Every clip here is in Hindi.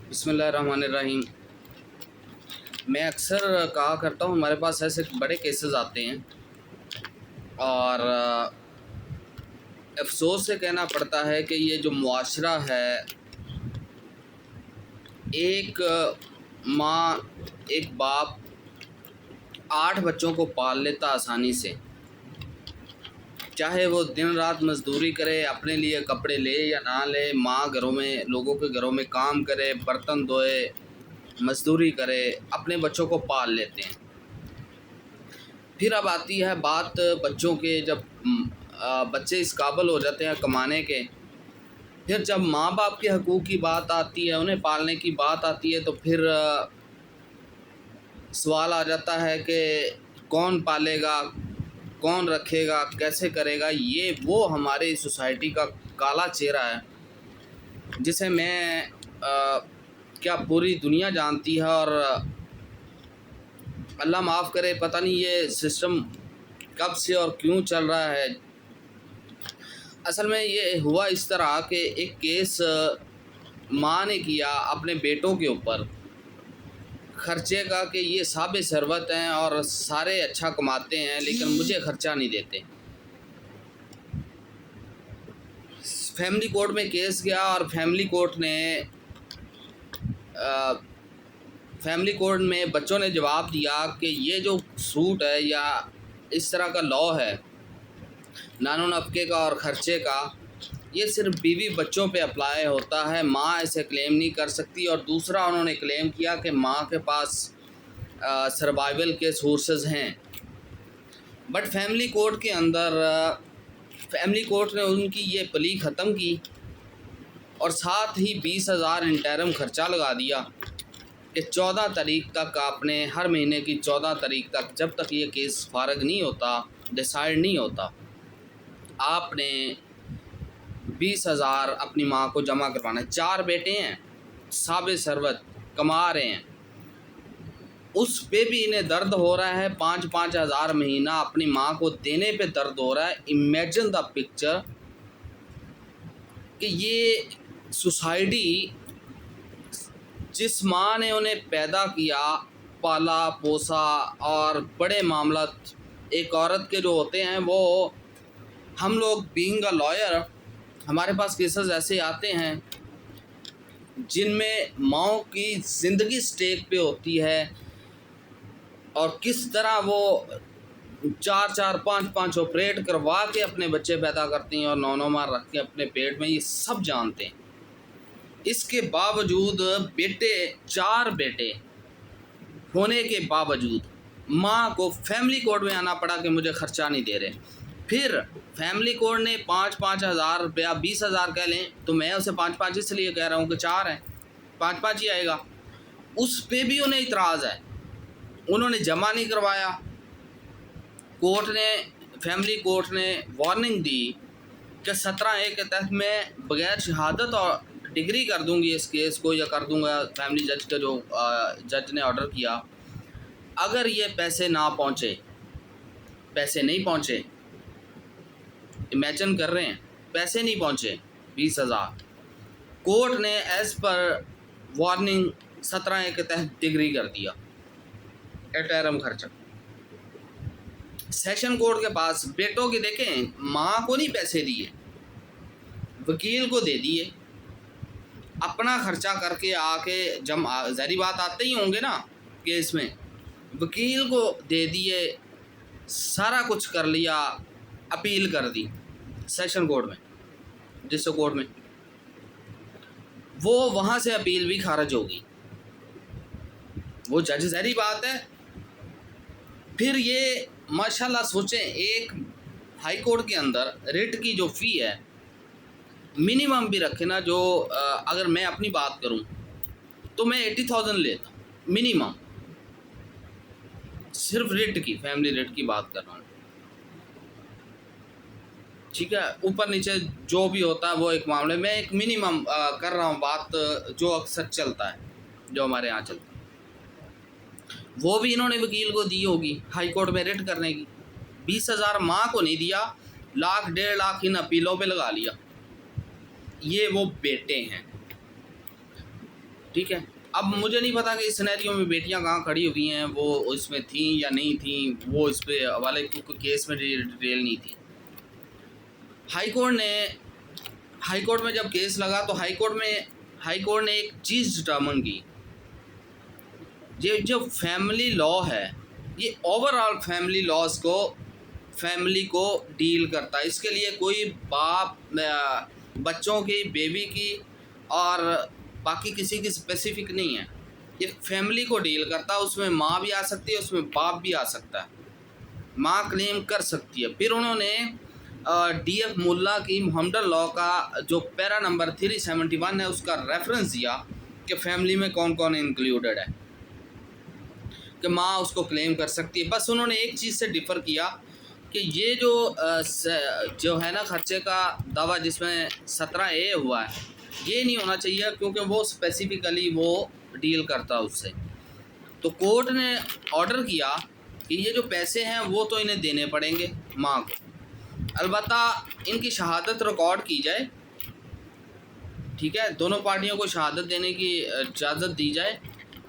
बिस्मिल्लाहिर्रहमानिर्रहीम। मैं अक्सर कहा करता हूँ हमारे पास ऐसे बड़े केसेस आते हैं और अफसोस से कहना पड़ता है कि ये जो मुआशरा है, एक माँ एक बाप 8 बच्चों को पाल लेता आसानी से, चाहे वो दिन रात मजदूरी करे, अपने लिए कपड़े ले या ना ले, माँ घरों में लोगों के घरों में काम करे, बर्तन धोए, मजदूरी करे, अपने बच्चों को पाल लेते हैं। फिर अब आती है बात बच्चों के, जब बच्चे इस काबिल हो जाते हैं कमाने के, फिर जब माँ बाप के हकूक़ की बात आती है, उन्हें पालने की बात आती है, तो फिर सवाल आ जाता है कि कौन पालेगा, कौन रखेगा, कैसे करेगा। ये वो हमारे सोसाइटी का काला चेहरा है जिसे मैं क्या पूरी दुनिया जानती है। और अल्लाह माफ़ करे, पता नहीं ये सिस्टम कब से और क्यों चल रहा है। असल में ये हुआ इस तरह कि एक केस माँ ने किया अपने बेटों के ऊपर ख़र्चे का कि ये साबित सरवत हैं और सारे अच्छा कमाते हैं, लेकिन मुझे ख़र्चा नहीं देते। फैमिली कोर्ट में केस गया और फैमिली कोर्ट में बच्चों ने जवाब दिया कि ये जो सूट है या इस तरह का लॉ है नानो नफ़के का और ख़र्चे का, ये सिर्फ बीवी बच्चों पे अप्लाई होता है, माँ इसे क्लेम नहीं कर सकती। और दूसरा उन्होंने क्लेम किया कि माँ के पास सर्वाइवल के सोर्सेज हैं। बट फैमिली कोर्ट के अंदर फैमिली कोर्ट ने उनकी ये प्ली ख़त्म की और साथ ही 20,000 इंटरम ख़र्चा लगा दिया कि 14 तारीख तक आपने, हर महीने की 14 तारीख तक, जब तक ये केस फारग नहीं होता, डिसाइड नहीं होता, आपने 20,000 अपनी माँ को जमा करवाना है। 4 बेटे हैं, साबित सरवत कमा रहे हैं, उस पे भी इन्हें दर्द हो रहा है। 5-5 हज़ार महीना अपनी माँ को देने पे दर्द हो रहा है। इमेजिन द पिक्चर कि ये सोसाइटी, जिस माँ ने उन्हें पैदा किया, पाला पोसा और बड़े मामला एक औरत के जो होते हैं, वो हम लोग बीइंग अ लॉयर, हमारे पास केसेस ऐसे आते हैं जिनमें माँओं की ज़िंदगी स्टेक पे होती है और किस तरह वो 4-4 5-5 ऑपरेट करवा के अपने बच्चे पैदा करती हैं और 9-9 माह रख के अपने पेट में, ये सब जानते हैं। इसके बावजूद 4 बेटे होने के बावजूद माँ को फैमिली कोर्ट में आना पड़ा कि मुझे ख़र्चा नहीं दे रहे। फिर फैमिली कोर्ट ने 5-5 हज़ार रुपया, 20,000 कह लें, तो मैं उसे 5-5 इसलिए कह रहा हूँ कि 4 हैं, 5-5 ही आएगा। उस पे भी उन्हें इतराज़ है, उन्होंने जमा नहीं करवाया। फैमिली कोर्ट ने वार्निंग दी कि 17A के तहत मैं बग़ैर शहादत और डिग्री कर दूंगी इस केस को, या कर दूंगा। फैमिली जज का जो जज ने ऑर्डर किया, अगर ये पैसे नहीं पहुँचे, इमेजिन कर रहे हैं, पैसे नहीं पहुँचे 20,000, कोर्ट ने एज़ पर वार्निंग 17A के तहत डिग्री कर दिया, इंटरम खर्चा। सेशन कोर्ट के पास बेटों के देखें, माँ को नहीं पैसे दिए, वकील को दे दिए, अपना खर्चा करके आके, जब ज़ाहिर बात आते ही होंगे ना केस में, वकील को दे दिए, सारा कुछ कर लिया, अपील कर दी सेशन कोर्ट में, डिस्ट्रिक्ट कोर्ट में, वो वहाँ से अपील भी खारिज होगी, वो जज, ज़ाहिर बात है। फिर ये माशाल्लाह सोचें, एक हाई कोर्ट के अंदर रेट की जो फ़ी है, मिनिमम भी रखे ना, जो अगर मैं अपनी बात करूं तो मैं 80,000 लेता मिनिमम, सिर्फ रेट की, फैमिली रेट की बात कर रहा हूँ, ठीक है। ऊपर नीचे जो भी होता है वो एक मामले में, एक मिनिमम कर रहा हूँ बात, जो अक्सर चलता है, जो हमारे यहाँ चलता है। वो भी इन्होंने वकील को दी होगी हाई कोर्ट में रेट करने की। 20,000 माँ को नहीं दिया, 1,00,000 1.5 लाख इन अपीलों पे लगा लिया। ये वो बेटे हैं, ठीक है। अब मुझे नहीं पता कि इस सिनेरियो में बेटियां कहाँ खड़ी हुई हैं, वो इसमें थी या नहीं थी, वो इस पे वाले केस में डिटेल नहीं थी। हाई कोर्ट में जब केस लगा तो हाई कोर्ट ने एक चीज़ डिटर्मिन की, ये जो फैमिली लॉ है ये ओवरऑल फैमिली को डील करता है। इसके लिए कोई बाप बच्चों की, बेबी की और बाकी किसी की स्पेसिफिक नहीं है, ये फैमिली को डील करता है। उसमें माँ भी आ सकती है, उसमें बाप भी आ सकता है, माँ क्लेम कर सकती है। फिर उन्होंने डीएफ मुल्ला की मोहम्मदन लॉ का जो पैरा नंबर 371 है उसका रेफरेंस दिया कि फैमिली में कौन कौन इंक्लूडेड है, कि माँ उसको क्लेम कर सकती है। बस उन्होंने एक चीज़ से डिफ़र किया कि ये जो है ना खर्चे का दावा जिसमें 17A हुआ है, ये नहीं होना चाहिए क्योंकि वो स्पेसिफिकली वो डील करता उससे। तो कोर्ट ने ऑर्डर किया कि ये जो पैसे हैं वो तो इन्हें देने पड़ेंगे माँ को, अलबत्ता इनकी शहादत रिकॉर्ड की जाए, ठीक है, दोनों पार्टियों को शहादत देने की इजाज़त दी जाए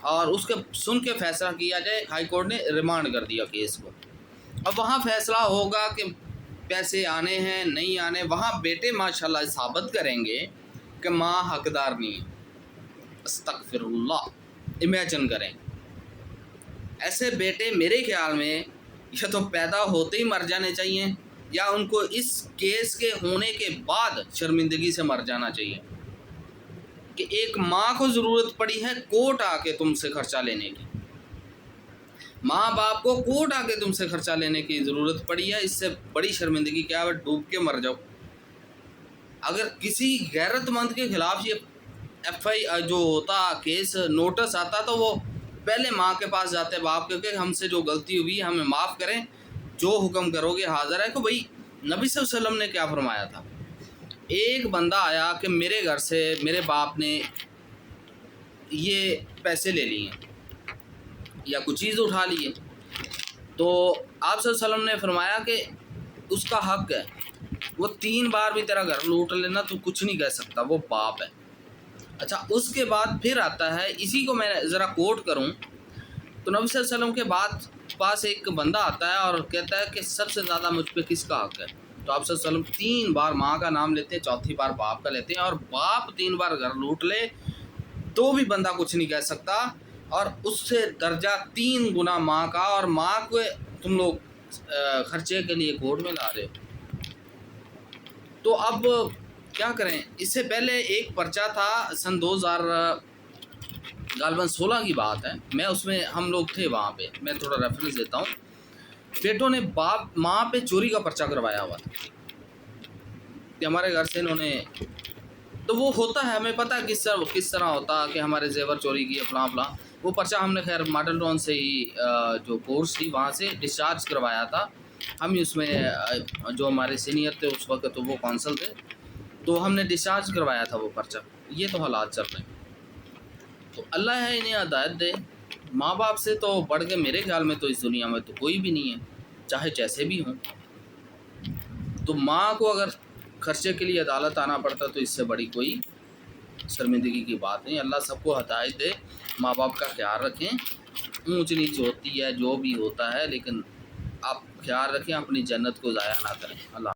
और उसके सुन के फैसला किया जाए। हाई कोर्ट ने रिमांड कर दिया केस को। अब वहाँ फैसला होगा कि पैसे आने हैं नहीं आने। वहाँ बेटे माशाल्लाह साबित करेंगे कि माँ हकदार नहीं है। अस्तगफिरुल्लाह, इमेजिन करें, ऐसे बेटे मेरे ख्याल में या तो पैदा होते ही मर जाने चाहिए या उनको इस केस के होने के बाद शर्मिंदगी से मर जाना चाहिए कि एक माँ को ज़रूरत पड़ी है कोर्ट आके तुमसे खर्चा लेने की, माँ बाप को कोर्ट आके तुमसे खर्चा लेने की ज़रूरत पड़ी है। इससे बड़ी शर्मिंदगी क्या है, डूब के मर जाओ। अगर किसी गैरतमंद के खिलाफ ये FI जो होता केस नोटिस आता तो वो पहले माँ के पास जाते, बाप के, हमसे जो गलती हुई हमें माफ़ करें, जो हुक्म करोगे हाज़िर है। कि भाई नबी सल्लल्लाहु अलैहि वसल्लम ने क्या फरमाया था, एक बंदा आया कि मेरे घर से मेरे बाप ने ये पैसे ले लिए या कुछ चीज़ उठा लिए, तो आप सल्लल्लाहु अलैहि वसल्लम ने फरमाया कि उसका हक है, वो 3 बार भी तेरा घर लूट लेना तो कुछ नहीं कह सकता, वो बाप है। अच्छा, उसके बाद फिर आता है, इसी को मैं ज़रा कोट करूं तो नबी सल्लल्लाहु अलैहि वसल्लम के बाद पास एक बंदा आता है और कहता है कि सबसे ज़्यादा मुझ पे किसका हक है। तो आप सल्लल्लाहु अलैहि वसल्लम 3 बार माँ का नाम लेते हैं, चौथी बार बाप का लेते हैं, और बाप 3 बार घर लूट ले तो भी बंदा कुछ नहीं कह सकता, और उससे दर्जा 3 गुना माँ का, और माँ को तुम लोग खर्चे के लिए कोर्ट में ला रहे हो। तो अब क्या करें। इससे पहले एक पर्चा था सन 2016 की बात है, मैं उसमें हम लोग थे वहाँ पे, मैं थोड़ा रेफरेंस देता हूँ। बेटों ने बाप माँ पे चोरी का पर्चा करवाया हुआ था कि हमारे घर से इन्होंने, तो वो होता है, हमें पता है किस तरह होता कि हमारे जेवर चोरी किए फलां फलां। वो पर्चा हमने खैर मॉडल टाउन से ही जो कोर्स थी वहाँ से डिस्चार्ज करवाया था। हम ही उसमें जो हमारे सीनियर थे उस वक्त, तो वो कौंसल थे, तो हमने डिस्चार्ज करवाया था वो पर्चा। ये तो हालात चल रहे हैं, तो अल्लाह है इन्हें हिदायत दे। माँ बाप से तो बढ़ के मेरे ख्याल में तो इस दुनिया में तो कोई भी नहीं है, चाहे जैसे भी हों। तो माँ को अगर खर्चे के लिए अदालत आना पड़ता तो इससे बड़ी कोई शर्मिंदगी की बात नहीं। अल्लाह सबको हिदायत दे, माँ बाप का ख्याल रखें। ऊंच नीच होती है, जो भी होता है, लेकिन आप ख्याल रखें, अपनी जन्नत को ज़ाया ना करें। अल्लाह।